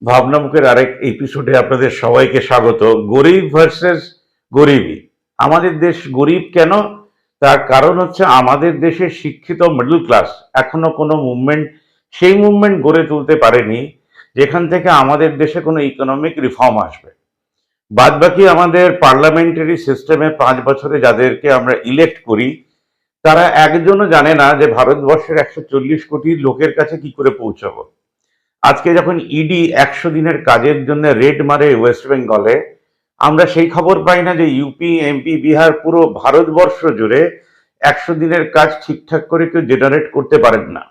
ভাবনামুখের আরেক এপিসোডে আপনাদের সবাইকে স্বাগত। গরিব ভার্সেস গরিবী। আমাদের দেশ গরিব কেন? তার কারণ হচ্ছে আমাদের দেশের শিক্ষিত মিডল ক্লাস এখনো কোনো মুভমেন্ট, সেই মুভমেন্ট গড়ে তুলতে পারেনি যেখান থেকে আমাদের দেশে কোনো ইকোনমিক রিফর্ম আসবে। বাদ বাকি আমাদের পার্লামেন্টারি সিস্টেমে 5 বছরে যাদেরকে আমরা ইলেক্ট করি, তারা একজনও জানে না যে ভারতবর্ষের 140 কোটি লোকের কাছে কি করে পৌঁছাবো। আজকে যখন ইডি 100 দিনের কাজের জন্য রেড মারে ওয়েস্ট বেঙ্গলে, আমরা সেই খবর পাই না যে ইউপি, এমপি, বিহার, পুরো ভারতবর্ষ জুড়ে 100 দিনের কাজ ঠিকঠাক করে কেউ জেনারেট করতে পারেন না।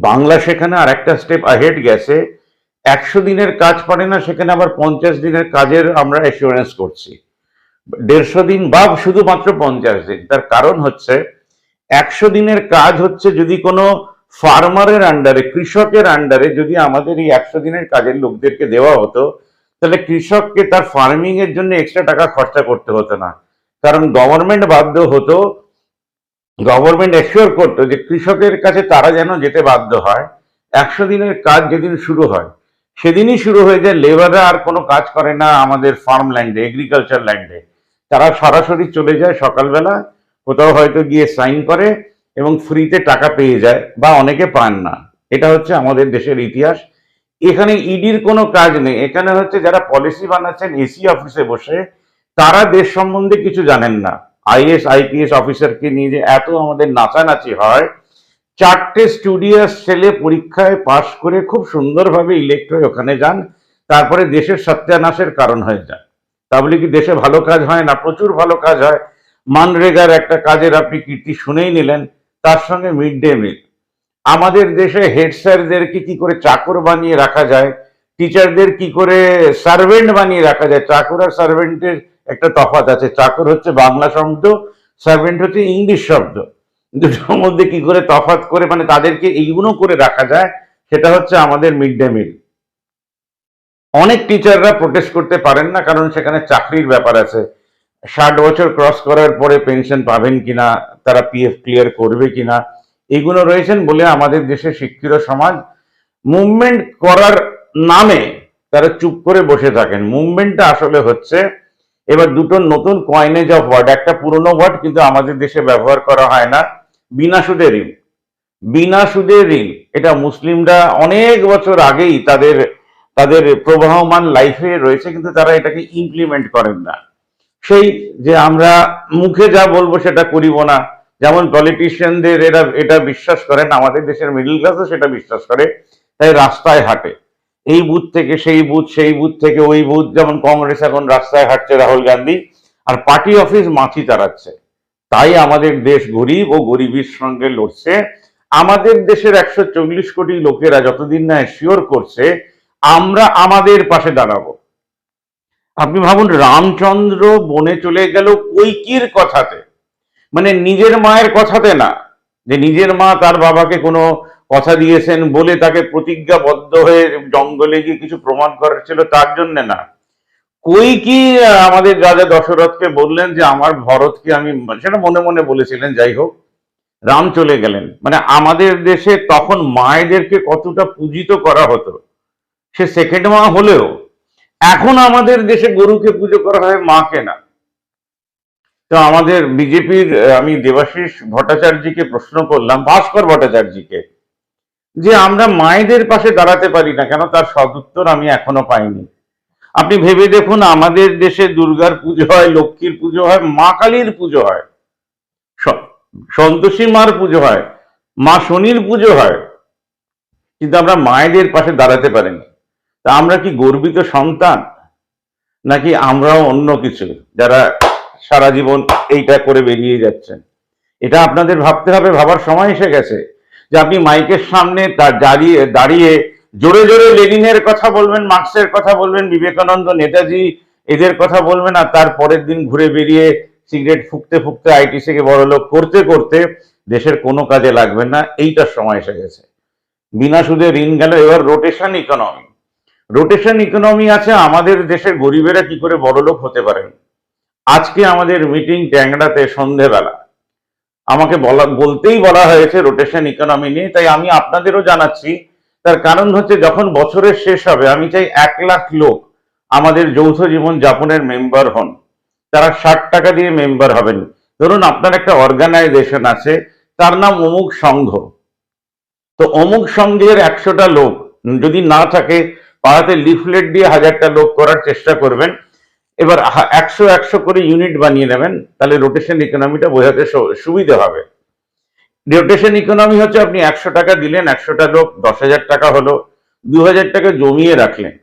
বাংলা সেখানে আর একটা স্টেপ আহেড গেছে, 100 দিনের কাজ পারে না, সেখানে আবার 50 দিনের কাজের আমরা অ্যাসিওরেন্স করছি। 150 দিন বা শুধুমাত্র 50 দিন। তার কারণ হচ্ছে 100 দিনের কাজ হচ্ছে যদি কোনো ফার্মারের আন্ডারে, কৃষকের আন্ডারে যদি আমাদের এই 100 দিনের কাজের লোকদেরকে দেওয়া হতো, তাহলে কৃষককে তার ফার্মিং এর জন্য এক্সট্রা টাকা খরচা করতে হতো না। কারণ গভর্নমেন্ট বাধ্য হতো, গভর্নমেন্ট এশিওর করতো যে কৃষকের কাছে তারা যেন যেতে বাধ্য হয়। 100 দিনের কাজ যেদিন শুরু হয় সেদিনই শুরু হয়ে যায়। লেবাররা আর কোনো কাজ করে না আমাদের ফার্ম ল্যান্ডে, এগ্রিকালচার ল্যান্ডে। তারা সরাসরি চলে যায় সকালবেলা, কোথাও হয়তো গিয়ে সাইন করে এবং ফ্রিতে টাকা পেয়ে যায়, বা অনেকে পান না। এটা হচ্ছে আমাদের দেশের ইতিহাস। এখানে ইডির কোনো কাজ নেই। এখানে হচ্ছে যারা পলিসি বানাচ্ছেন এসি অফিসে বসে, তারা দেশ সম্বন্ধে কিছু জানেন না। আইএস আইপিএস অফিসারকে নিয়ে যে এত আমাদের নাচানাচি হয়, 4টে স্টুডিয়াস ছেলে পরীক্ষায় পাশ করে খুব সুন্দরভাবে ইলেক্ট হয়ে ওখানে যান, তারপরে দেশের সত্যানাশের কারণ হয়ে যায়। তাহলে কি দেশে ভালো কাজ হয় না? প্রচুর ভালো কাজ হয়। মানরেগার একটা কাজের আপনি কীর্তি শুনেই নিলেন, তার সঙ্গে মিড ডে মিল। আমাদের দেশে হেড স্যারদেরকে কি করে চাকর বানিয়ে রাখা যায়, টিচারদের কি করে সার্ভেন্ট বানিয়ে রাখা যায়। চাকর আর সার্ভেন্টের একটা তফাৎ আছে। চাকর হচ্ছে বাংলা শব্দ, সার্ভেন্ট হচ্ছে ইংলিশ শব্দ। দুটোর মধ্যে কি করে তফাৎ করে মানে তাদেরকে এইগুলো করে রাখা যায়, সেটা হচ্ছে আমাদের মিড ডে মিল। অনেক টিচাররা প্রোটেস্ট করতে পারেন না, কারণ সেখানে চাকরির ব্যাপার আছে। 60 বছর ক্রস করার পরে পেনশন পাবেন কিনা, তারা পিএফ ক্লিয়ার করবে কিনা, এগুলো রয়েছেন বলে আমাদের দেশের শিক্ষিত সমাজ মুভমেন্ট করার নামে তারা চুপ করে বসে থাকেন। মুভমেন্টটা আসলে হচ্ছে, এবার দুটো নতুন কয়েনেজ অফ ওয়ার্ড, একটা পুরনো ওয়ার্ড কিন্তু আমাদের দেশে ব্যবহার করা হয় না, বিনা সুদে ঋণ। বিনা সুদে ঋণ, এটা মুসলিমরা অনেক বছর আগেই তাদের তাদের প্রবাহমান লাইফে রয়েছে, কিন্তু তারা এটাকে ইমপ্লিমেন্ট করেন না। সেই যে আমরা মুখে যা বলবো সেটা করিব না, যেমন পলিটিশিয়ানদের এরা এটা বিশ্বাস করেন, আমাদের দেশের মিডল ক্লাসও সেটা বিশ্বাস করে, তাই রাস্তায় হাঁটে। এই বুথ থেকে সেই বুথ, সেই বুথ থেকে ওই বুথ। যেমন কংগ্রেস এখন রাস্তায় হাঁটছে রাহুল গান্ধী, আর পার্টি অফিস মাছি তাড়াচ্ছে। তাই আমাদের দেশ গরিব ও গরিবের সঙ্গে লড়ছে। আমাদের দেশের 140 কোটি লোকেরা যতদিন না শিওর করছে আমরা আমাদের পাশে দাঁড়াবো। আপনি ভাবুন, রামচন্দ্র বনে চলে গেল কৈকির কথাতে, মানে নিজের মায়ের কথাতে না, যে নিজের মা তার বাবাকে কোনো কথা দিয়েছেন বলে তাকে প্রতিজ্ঞাবদ্ধ হয়ে জঙ্গলে গিয়ে কিছু প্রমাণ করার ছিল তার জন্য না। কৈকি আমাদের রাজা দশরথকে বললেন যে আমার ভরতকে আমি, সেটা মনে মনে বলেছিলেন, যাই হোক, রাম চলে গেলেন। মানে আমাদের দেশে তখন মায়েদেরকে কতটা পূজিত করা হতো, সে সেকেন্ড মা হলেও। এখন আমাদের দেশে গরুকে পুজো করা হয়, মাকে না। তো আমাদের বিজেপির, আমি দেবাশিস ভট্টাচার্যকে প্রশ্ন করলাম, ভাস্কর ভট্টাচার্যকে, যে আমরা মায়েদের পাশে দাঁড়াতে পারি না কেন, তার সদুত্তর আমি এখনো পাইনি। আপনি ভেবে দেখুন, আমাদের দেশে দুর্গার পুজো হয়, লক্ষ্মীর পুজো হয়, মা কালীর পুজো হয়, সন্তোষী মার পুজো হয়, মা শনির পুজো হয়, কিন্তু আমরা মায়েদের পাশে দাঁড়াতে পারিনি। তা আমরা কি গর্বিত সন্তান, নাকি আমরাও অন্য কিছু, যারা সারা জীবন এইটা করে বেরিয়ে যাচ্ছেন? এটা আপনাদের ভাবতে হবে, ভাবার সময় এসে গেছে। যে আপনি মাইকের সামনে তার দাঁড়িয়ে দাঁড়িয়ে জোরে জোরে লেনিনের কথা বলবেন, মার্কসের কথা বলবেন, বিবেকানন্দ, নেতাজি, এদের কথা বলবেন, আর তার পরের দিন ঘুরে বেরিয়ে সিগারেট ফুঁকতে ফুঁকতে আইটিসিকে বড়লোক করতে করতে দেশের কোনো কাজে লাগবেন না। এইটার সময় এসে গেছে। বিনা সুদে ঋণ গেল, এবার রোটেশন ইকোনমি। রোটেশন ইকোনমি আছে। আমাদের দেশের গরিবেরা কি করে বড়লোক হতে পারেন। আজকে আমাদের মিটিং ট্যাংরাতে সন্ধেবেলা, আমাকে বলতেই বলা হয়েছে রোটেশন ইকোনমি নিয়ে, তাই আমি আপনাদেরও জানাচ্ছি তার কারণ হচ্ছে যখন বছরের শেষ হবে আমি চাই 1 লাখ লোক আমাদের যৌথ জীবন যাপনের মেম্বার হন। তারা 60 টাকা দিয়ে মেম্বার হবেন। ধরুন আপনার একটা অর্গানাইজেশন আছে, তার নাম অমুক সংঘ। তো অমুক সংঘের 100টা লোক যদি না থাকে, পাড়াতে লিফলেট দিয়ে 1000টা লোক করার চেষ্টা করবেন। এবার 100 100 করে ইউনিট বানিয়ে নেবেন, তাহলে রোটেশন ইকোনমিটা বোঝাতে সুবিধা হবে। রোটেশন ইকোনমি হচ্ছে আপনি 100 টাকা দিলেন, 100টা লোক 10,000 টাকা হলো, 2,000 টাকা জমিয়ে রাখলেন,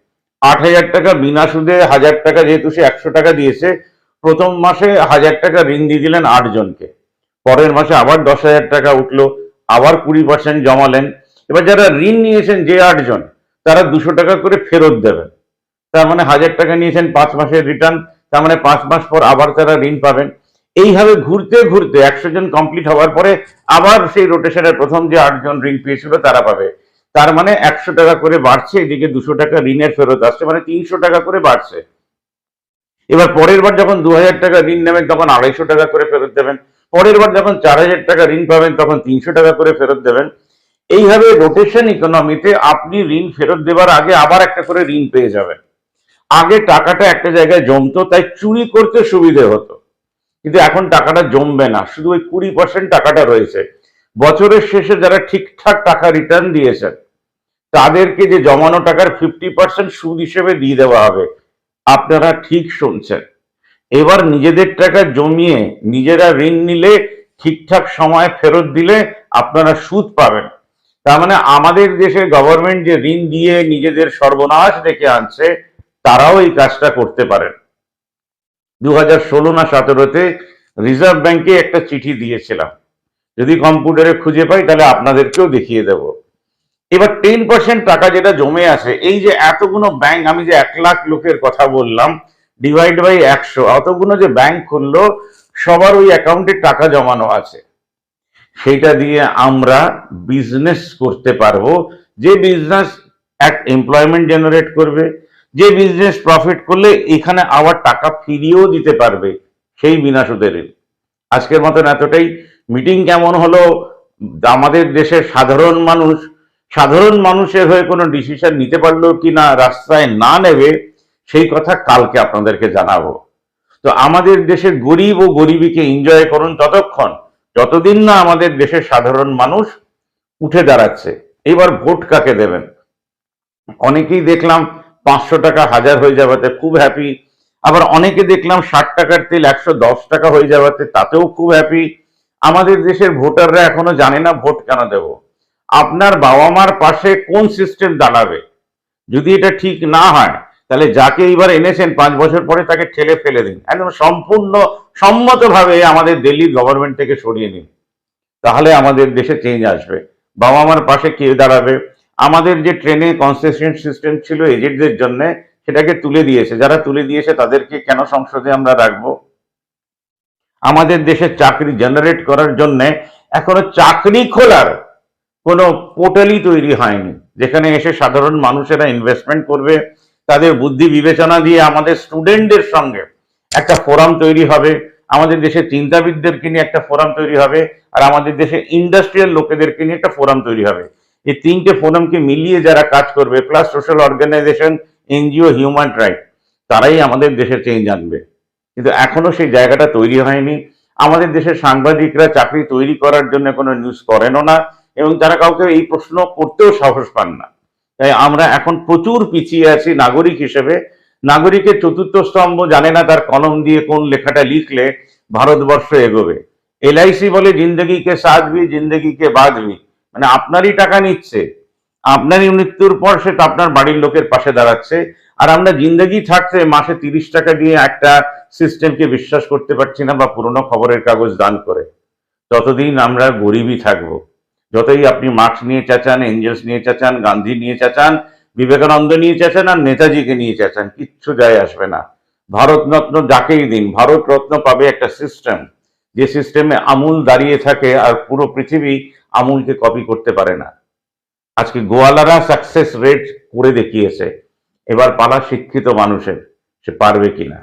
8,000 টাকা বিনা সুদে, 1,000 টাকা যেহেতু সে 100 টাকা দিয়েছে, প্রথম মাসে 1,000 টাকা ঋণ দিয়ে দিলেন 8 জনকে, পরের মাসে আবার 10,000 টাকা উঠলো, আবার 20% জমালেন। এবার যারা ঋণ নিয়েছেন যে 8 জন, তারা 200 টাকা করে ফেরত দেবেন। তার মানে 1,000 টাকা নিয়েছেন 5 মাসের রিটার্ন, তার মানে 5 মাস পর আবার তারা ঋণ পাবেন। এইভাবে ঘুরতে ঘুরতে 100 জন কমপ্লিট হওয়ার পরে আবার সেই রোটেশনের প্রথম যে 8 জন ঋণ পেয়েছিল তারা পাবে। তার মানে 100 টাকা করে বাড়ছে, এদিকে 200 টাকা ঋণের ফেরত আসছে, মানে 300 টাকা করে বাড়ছে। এবার পরের বার যখন 2,000 টাকা ঋণ নেবেন তখন 250 টাকা করে ফেরত দেবেন। পরের বার যখন 4,000 টাকা ঋণ পাবেন তখন 300 টাকা করে ফেরত দেবেন। এইভাবে রোটেশন ইকোনমিতে আপনি ঋণ ফেরত দেওয়ার আগে আবার একটা করে ঋণ পেয়ে যাবেন। আগে টাকাটা একটা জায়গায় জমতো, তাই চুরি করতে সুবিধে হতো, কিন্তু এখন টাকাটা জমবে না, শুধু ওই 20% টাকাটা রয়েছে। বছরের শেষে যারা ঠিকঠাক টাকা রিটার্ন দিয়েছেন তাদেরকে যে জমানো টাকার 50% সুদ হিসেবে দিয়ে দেওয়া হবে। আপনারা ঠিক শুনছেন। এবার নিজেদের টাকা জমিয়ে নিজেরা ঋণ নিলে, ঠিকঠাক সময় ফেরত দিলে আপনারা সুদ পাবেন। তার মানে আমাদের দেশের গভর্নমেন্ট যে ঋণ দিয়ে নিজেদের সর্বনাশ ডেকে আনছে, তারাও এই কাজটা করতে পারেন। 2016 না 17-তে রিজার্ভ ব্যাংকে একটা চিঠি দিয়েছিলাম, যদি কম্পিউটারে খুঁজে পাই তাহলে আপনাদেরকেও দেখিয়ে দেব। এবার 10% টাকা যেটা জমে আছে, এই যে এতগুলো ব্যাংক, আমি যে 1 লাখ লোকের কথা বললাম, ডিভাইড বাই 100, অতগুলো যে ব্যাংক খুললো, সবার ওই অ্যাকাউন্টে টাকা জমানো আছে। সেইটা দিয়ে আমরা বিজনেস করতে পারবো, যে বিজনেস এক এমপ্লয়মেন্ট জেনারেট করবে, যে বিজনেস প্রফিট করলে এখানে আবার টাকা ফিরিয়েও দিতে পারবে, সেই বিনা সুদে ঋণ। আজকের মতন এতটাই। মিটিং কেমন হলো, আমাদের দেশের সাধারণ মানুষের হয়ে কোনো ডিসিশন নিতে পারলো কিনা, রাস্তায় না নেবে, সেই কথা কালকে আপনাদেরকে জানাবো। তো আমাদের দেশের গরিব ও গরিবীকে এনজয় করুন ততক্ষণ, যতদিন না আমাদের দেশের সাধারণ মানুষ উঠে দাঁড়াচ্ছে। এবার ভোট কাকে দেবেন? অনেকেই দেখলাম 500 টাকা 1000 হয়ে যাওয়াতে খুব হ্যাপি, আবার অনেকে দেখলাম 60 টাকার তেল 110 টাকা হয়ে যাওয়াতে তাতেও খুব হ্যাপি। আমাদের দেশের ভোটাররা এখনো জানে না ভোট কেন দেব। আপনার বাবা মার পাশে কোন সিস্টেম দাঁড়াবে, যদি এটা ঠিক না হয়, তাহলে যাকে এইবার এনেছেন 5 বছর পরে তাকে ঠেলে ফেলে দিন, একদম সম্পূর্ণ সম্মতভাবে আমাদের দিল্লির গভর্নমেন্ট থেকে সরিয়ে নিন, তাহলে আমাদের দেশে চেঞ্জ আসবে। বাবা মার পাশে কে দাঁড়াবে? আমাদের যে ট্রেনে কনসেশন সিস্টেম ছিল এজেন্টদের জন্য, সেটাকে তুলে দিয়েছে। যারা তুলে দিয়েছে তাদেরকে কেন সংসদে আমরা রাখবো? আমাদের দেশে চাকরি জেনারেট করার জন্য এখনো চাকরি খোলার কোনো পোর্টালই তৈরি হয়নি, যেখানে এসে সাধারণ মানুষেরা ইনভেস্টমেন্ট করবে। তাদের বুদ্ধি বিবেচনা দিয়ে আমাদের স্টুডেন্টদের সঙ্গে একটা ফোরাম তৈরি হবে, আমাদের দেশে চিন্তাবিদদেরকে নিয়ে একটা ফোরাম তৈরি হবে, আর আমাদের দেশে ইন্ডাস্ট্রিয়াল লোকেদেরকে নিয়ে একটা ফোরাম তৈরি হবে। এই 3টে ফোরামকে মিলিয়ে যারা কাজ করবে, plus social organization, NGO, human right, তারাই আমাদের দেশে চেঞ্জ আনবে। কিন্তু এখনো সেই জায়গাটা তৈরি হয়নি। আমাদের দেশের সাংবাদিকরা চাকরি তৈরি করার জন্য কোনো নিউজ করেনও না, এবং তারা কাউকে এই প্রশ্ন করতেও সাহস পান না। তাই আমরা এখন প্রচুর পিছিয়ে আছি নাগরিক হিসেবে। নাগরিকের চতুর্থ স্তম্ভ জানে না তার কলম দিয়ে কোন লেখাটা লিখলে ভারতবর্ষ এগোবে। এলআইসি বলে জিন্দগিকে সাথ ভি জিন্দগিকে বাদ ভি, মানে আপনারই টাকা নিচ্ছে, আপনারই মৃত্যুর পর সে তো আপনার বাড়ির লোকের পাশে দাঁড়াচ্ছে। আর আমরা জিন্দগি থাকতে মাসে 30 টাকা দিয়ে একটা সিস্টেমকে বিশ্বাস করতে পারছি না, বা পুরনো খবরের কাগজ দান করে। ততদিন আমরা গরিবই থাকবো। যতই আপনি মার্কস নিয়ে চেঁচান, এঞ্জেলস নিয়ে চেঁচান, গান্ধী নিয়ে চেঁচান, বিবেকানন্দ নিয়ে চেঁচান, আর নেতাজিকে নিয়ে চেঁচান, কিচ্ছু যায় আসবে না। ভারতরত্ন যাকেই দিন, ভারতরত্ন পাবে একটা সিস্টেম, যে সিস্টেমে আমূল দাঁড়িয়ে থাকে, আর পুরো পৃথিবী আমূলকে কপি করতে পারে না। আজকে গোয়ালারা সাকসেস রেট করে দেখিয়েছে, এবার পালা শিক্ষিত মানুষের, সে পারবে কিনা।